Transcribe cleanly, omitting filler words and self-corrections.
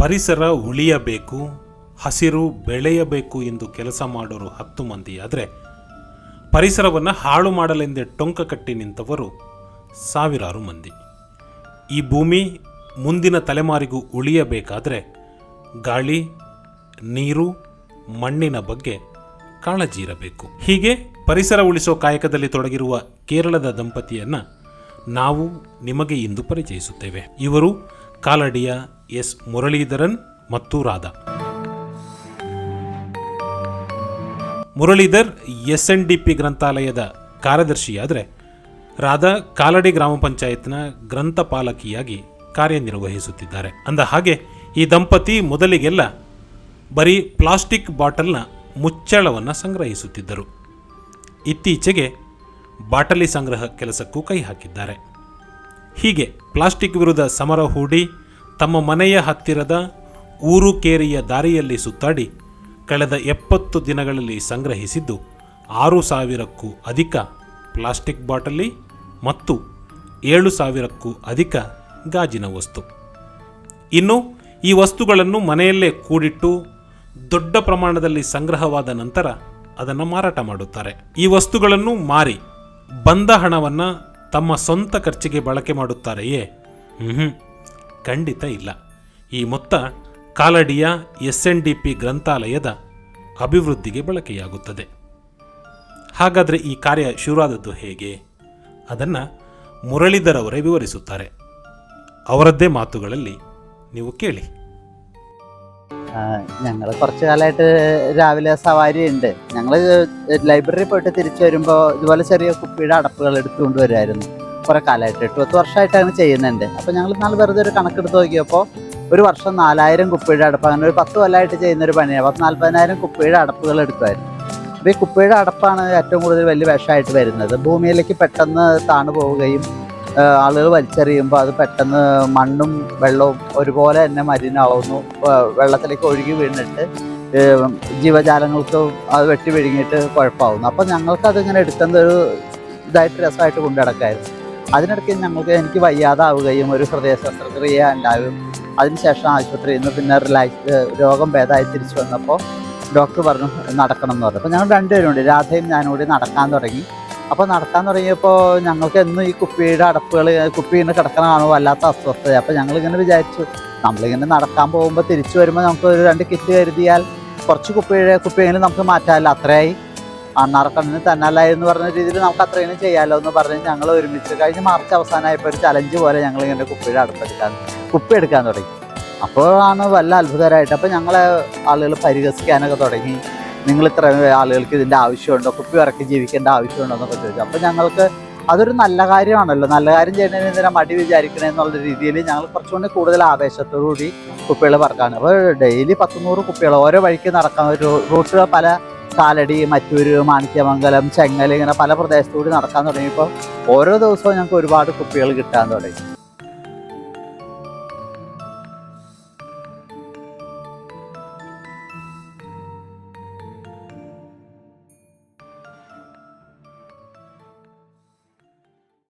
ಪರಿಸರ ಉಳಿಯಬೇಕು, ಹಸಿರು ಬೆಳೆಯಬೇಕು ಎಂದು ಕೆಲಸ ಮಾಡೋರು 10 ಮಂದಿಯಾದರೆ ಪರಿಸರವನ್ನು ಹಾಳು ಮಾಡಲೆಂದೇ ಟೊಂಕ ಕಟ್ಟಿ ನಿಂತವರು ಸಾವಿರಾರು ಮಂದಿ. ಈ ಭೂಮಿ ಮುಂದಿನ ತಲೆಮಾರಿಗೂ ಉಳಿಯಬೇಕಾದರೆ ಗಾಳಿ, ನೀರು, ಮಣ್ಣಿನ ಬಗ್ಗೆ ಕಾಳಜಿ ಇರಬೇಕು. ಹೀಗೆ ಪರಿಸರ ಉಳಿಸೋ ಕಾಯಕದಲ್ಲಿ ತೊಡಗಿರುವ ಕೇರಳದ ದಂಪತಿಯನ್ನು ನಾವು ನಿಮಗೆ ಇಂದು ಪರಿಚಯಿಸುತ್ತೇವೆ. ಇವರು ಕಾಲಡಿಯ ಎಸ್ ಮುರಳೀಧರನ್ ಮತ್ತು ರಾಧಾ. ಮುರಳೀಧರ್ SNDP ಗ್ರಂಥಾಲಯದ ಕಾರ್ಯದರ್ಶಿಯಾದರೆ ರಾಧಾ ಕಾಲಡಿ ಗ್ರಾಮ ಪಂಚಾಯತ್ನ ಗ್ರಂಥಪಾಲಕಿಯಾಗಿ ಕಾರ್ಯನಿರ್ವಹಿಸುತ್ತಿದ್ದಾರೆ. ಅಂದ ಹಾಗೆ ಈ ದಂಪತಿ ಮೊದಲಿಗೆಲ್ಲ ಬರೀ ಪ್ಲಾಸ್ಟಿಕ್ ಬಾಟಲ್ನ ಮುಚ್ಚಳವನ್ನು ಸಂಗ್ರಹಿಸುತ್ತಿದ್ದರು. ಇತ್ತೀಚೆಗೆ ಬಾಟಲಿ ಸಂಗ್ರಹ ಕೆಲಸಕ್ಕೂ ಕೈ ಹಾಕಿದ್ದಾರೆ. ಹೀಗೆ ಪ್ಲಾಸ್ಟಿಕ್ ವಿರುದ್ಧ ಸಮರ ಹೂಡಿ ತಮ್ಮ ಮನೆಯ ಹತ್ತಿರದ ಊರುಕೇರಿಯ ದಾರಿಯಲ್ಲಿ ಸುತ್ತಾಡಿ ಕಳೆದ 70 ದಿನಗಳಲ್ಲಿ ಸಂಗ್ರಹಿಸಿದ್ದು 6,000ಕ್ಕೂ ಅಧಿಕ ಪ್ಲಾಸ್ಟಿಕ್ ಬಾಟಲಿ ಮತ್ತು 7,000ಕ್ಕೂ ಅಧಿಕ ಗಾಜಿನ ವಸ್ತು. ಇನ್ನು ಈ ವಸ್ತುಗಳನ್ನು ಮನೆಯಲ್ಲೇ ಕೂಡಿಟ್ಟು ದೊಡ್ಡ ಪ್ರಮಾಣದಲ್ಲಿ ಸಂಗ್ರಹವಾದ ನಂತರ ಅದನ್ನು ಮಾರಾಟ ಮಾಡುತ್ತಾರೆ. ಈ ವಸ್ತುಗಳನ್ನು ಮಾರಿ ಬಂದ ಹಣವನ್ನು ತಮ್ಮ ಸ್ವಂತ ಖರ್ಚಿಗೆ ಬಳಕೆ ಮಾಡುತ್ತಾರೆಯೇ? ಖಂಡಿತ ಇಲ್ಲ. ಈ ಮೊತ್ತ ಕಾಲಡಿಯ SNDP ಗ್ರಂಥಾಲಯದ ಅಭಿವೃದ್ಧಿಗೆ ಬಳಕೆಯಾಗುತ್ತದೆ. ಹಾಗಾದರೆ ಈ ಕಾರ್ಯ ಶುರುವಾದದ್ದು ಹೇಗೆ? ಅದನ್ನು ಮುರಳೀಧರ್ ಅವರೇ ವಿವರಿಸುತ್ತಾರೆ. ಅವರದ್ದೇ മാത്തുകളിൽ ನೀವು ಕೇಳಿ. ഞങ്ങൾ കുറച്ച് കാലമായിട്ട് രാവിലെ സവാരി ഉണ്ട്. ഞങ്ങൾ ലൈബ്രറി പോയിട്ട് തിരിച്ചു വരുമ്പോൾ ഇതുപോലെ ചെറിയ കുപ്പിയുടെ അടപ്പുകൾ എടുത്തുകൊണ്ട് വരുമായിരുന്നു. കുറേ കാലമായിട്ട് 8-10 വർഷമായിട്ടാണ് ചെയ്യുന്നുണ്ട്. അപ്പോൾ ഞങ്ങൾ നാളെ വെറുതെ ഒരു കണക്കെടുത്ത് നോക്കിയപ്പോൾ ഒരു വർഷം 4,000 കുപ്പിയുടെ അടപ്പ്, അങ്ങനെ ഒരു 10 കൊല്ലമായിട്ട് ചെയ്യുന്നൊരു പണിയാണ്. 40,000-40,000 കുപ്പിയുടെ അടപ്പുകൾ എടുക്കുമായിരുന്നു. അപ്പോൾ ഈ കുപ്പിയുടെ അടപ്പാണ് ഏറ്റവും കൂടുതൽ വലിയ വിഷമായിട്ട് വരുന്നത്. ഭൂമിയിലേക്ക് പെട്ടെന്ന് താണു പോവുകയും ആളുകൾ വലിച്ചെറിയുമ്പോൾ അത് പെട്ടെന്ന് മണ്ണും വെള്ളവും ഒരുപോലെ തന്നെ മലിനമാവുന്നു. വെള്ളത്തിലേക്ക് ഒഴുകി വീണിട്ട് ജീവജാലങ്ങൾക്ക് അത് വെട്ടി വിഴുങ്ങിയിട്ട് കുഴപ്പമാവുന്നു. അപ്പോൾ ഞങ്ങൾക്കതിങ്ങനെ എടുക്കുന്ന ഒരു ഇതായിട്ട് രസമായിട്ട് കൊണ്ടു നടക്കായിരുന്നു. അതിനിടയ്ക്ക് എനിക്ക് വയ്യാതാവുകയും ഒരു ഹൃദയ ശസ്ത്രക്രിയ ഉണ്ടാകും. അതിനുശേഷം ആശുപത്രിയിൽ നിന്ന് പിന്നെ രോഗം ഭേദമായി തിരിച്ചു വന്നപ്പോൾ ഡോക്ടർ പറഞ്ഞു നടക്കണം എന്ന് പറഞ്ഞു. അപ്പോൾ ഞങ്ങൾ രണ്ടുപേരും ഉണ്ട്, രാധയും ഞാനും കൂടി നടക്കാൻ തുടങ്ങി. അപ്പോൾ നടക്കാൻ തുടങ്ങിയപ്പോൾ ഞങ്ങൾക്ക് എന്നും ഈ കുപ്പിയുടെ അടപ്പുകൾ കുപ്പിയിൽ കിടക്കണമാണ് വല്ലാത്ത അസ്വസ്ഥത. അപ്പോൾ ഞങ്ങളിങ്ങനെ വിചാരിച്ചു, നമ്മളിങ്ങനെ നടക്കാൻ പോകുമ്പോൾ തിരിച്ചു വരുമ്പോൾ നമുക്ക് ഒരു 2 കിറ്റ് കരുതിയാൽ കുറച്ച് കുപ്പിയെങ്കിലും നമുക്ക് മാറ്റാമല്ലോ. അത്രയായി നടക്കണമെന്ന് തന്നല്ല എന്ന് പറഞ്ഞ രീതിയിൽ നമുക്ക് അത്രയും ചെയ്യാമല്ലോ എന്ന് പറഞ്ഞ് ഞങ്ങൾ ഒരുമിച്ച് കഴിഞ്ഞ മാർച്ച് അവസാനമായപ്പോൾ ഒരു ചലഞ്ച് പോലെ ഞങ്ങളിങ്ങനെ കുപ്പിയുടെ കുപ്പി എടുക്കാൻ തുടങ്ങി. അപ്പോഴാണ് വല്ല അത്ഭുതമായിട്ട് അപ്പോൾ ഞങ്ങളെ ആളുകൾ പരിഹസിക്കാനൊക്കെ തുടങ്ങി. നിങ്ങൾ ഇത്ര ആളുകൾക്ക് ഇതിൻ്റെ ആവശ്യമുണ്ടോ, കുപ്പി ഇറക്കി ജീവിക്കേണ്ട ആവശ്യമുണ്ടോ എന്നൊക്കെ ചോദിച്ചു. അപ്പോൾ ഞങ്ങൾക്ക് അതൊരു നല്ല കാര്യമാണല്ലോ, നല്ല കാര്യം ചെയ്യുന്നതിന് എന്തിനാ മടി വിചാരിക്കണേ എന്നുള്ള രീതിയിൽ ഞങ്ങൾ കുറച്ചുകൂടി കൂടുതൽ ആവേശത്തോടുകൂടി കുപ്പികൾ പറക്കാണ്. അപ്പോൾ ഡെയിലി 100-100 കുപ്പികൾ ഓരോ വഴിക്ക് നടക്കാൻ റൂട്ടുകൾ പല കാലടി, മറ്റൂര്, മാണിക്യമംഗലം, ചെങ്ങൽ ഇങ്ങനെ പല പ്രദേശത്തുകൂടി നടക്കാൻ തുടങ്ങിയപ്പോൾ ഓരോ ദിവസവും ഞങ്ങൾക്ക് ഒരുപാട് കുപ്പികൾ കിട്ടാൻ തുടങ്ങി.